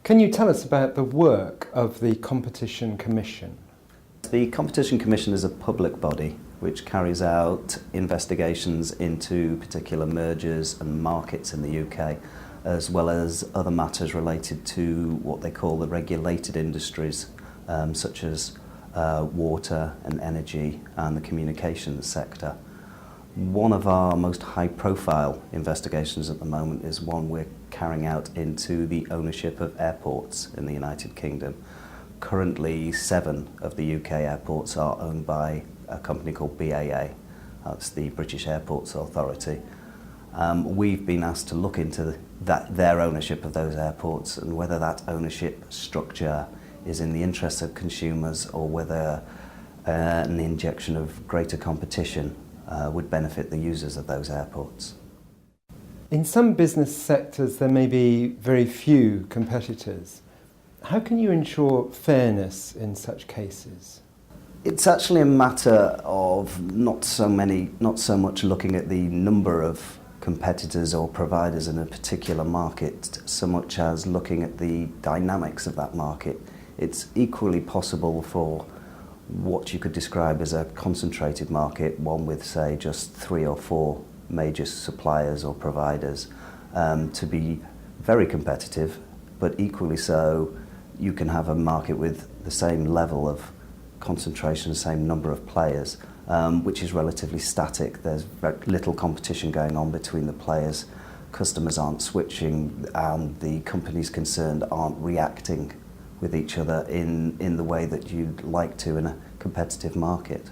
Can you tell us about the work of the Competition Commission? The Competition Commission is a public body which carries out investigations into particular mergers and markets in the UK, as well as other matters related to what they call the regulated industries, such as water and energy and the communications sector. One of our most high-profile investigations at the moment is one we're carrying out into the ownership of airports in the United Kingdom. Currently, 7 of the UK airports are owned by a company called BAA. That's the British Airports Authority. We've been asked to look into their ownership of those airports and whether that ownership structure is in the interests of consumers or whether an injection of greater competition would benefit the users of those airports. In some business sectors there may be very few competitors. How can you ensure fairness in such cases? It's actually a matter of not so much looking at the number of competitors or providers in a particular market, so much as looking at the dynamics of that market. It's equally possible for what you could describe as a concentrated market, one with, say, just 3 or 4 major suppliers or providers, to be very competitive, but equally so you can have a market with the same level of concentration, the same number of players, which is relatively static. There's very little competition going on between the players. Customers aren't switching and the companies concerned aren't reacting with each other in the way that you'd like to in a competitive market.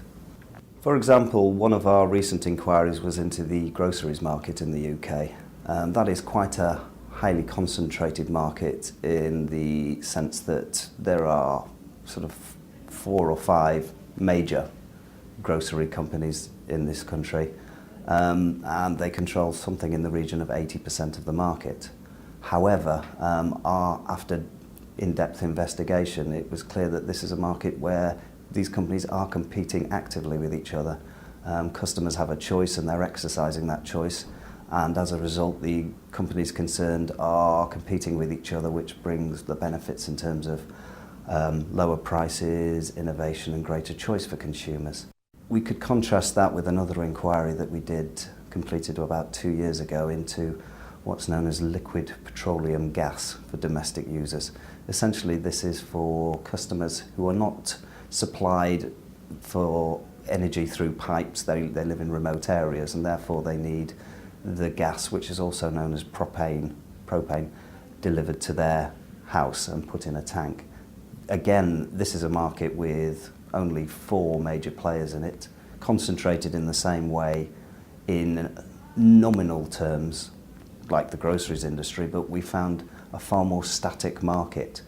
For example, one of our recent inquiries was into the groceries market in the UK. That is quite a highly concentrated market in the sense that there are sort of 4 or 5 major grocery companies in this country, and they control something in the region of 80% of the market. However, after in-depth investigation, it was clear that this is a market where these companies are competing actively with each other. Customers have a choice and they're exercising that choice, and as a result the companies concerned are competing with each other, which brings the benefits in terms of lower prices, innovation and greater choice for consumers. We could contrast that with another inquiry that we completed about 2 years ago into what's known as liquid petroleum gas for domestic users. Essentially, this is for customers who are not supplied for energy through pipes. They live in remote areas and therefore they need the gas, which is also known as propane, delivered to their house and put in a tank. Again, this is a market with only 4 major players in it, concentrated in the same way in nominal terms like the groceries industry, but we found a far more static market.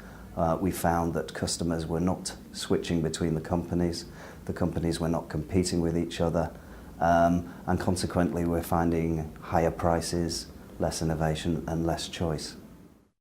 We found that customers were not switching between the companies were not competing with each other, and consequently we're finding higher prices, less innovation and less choice.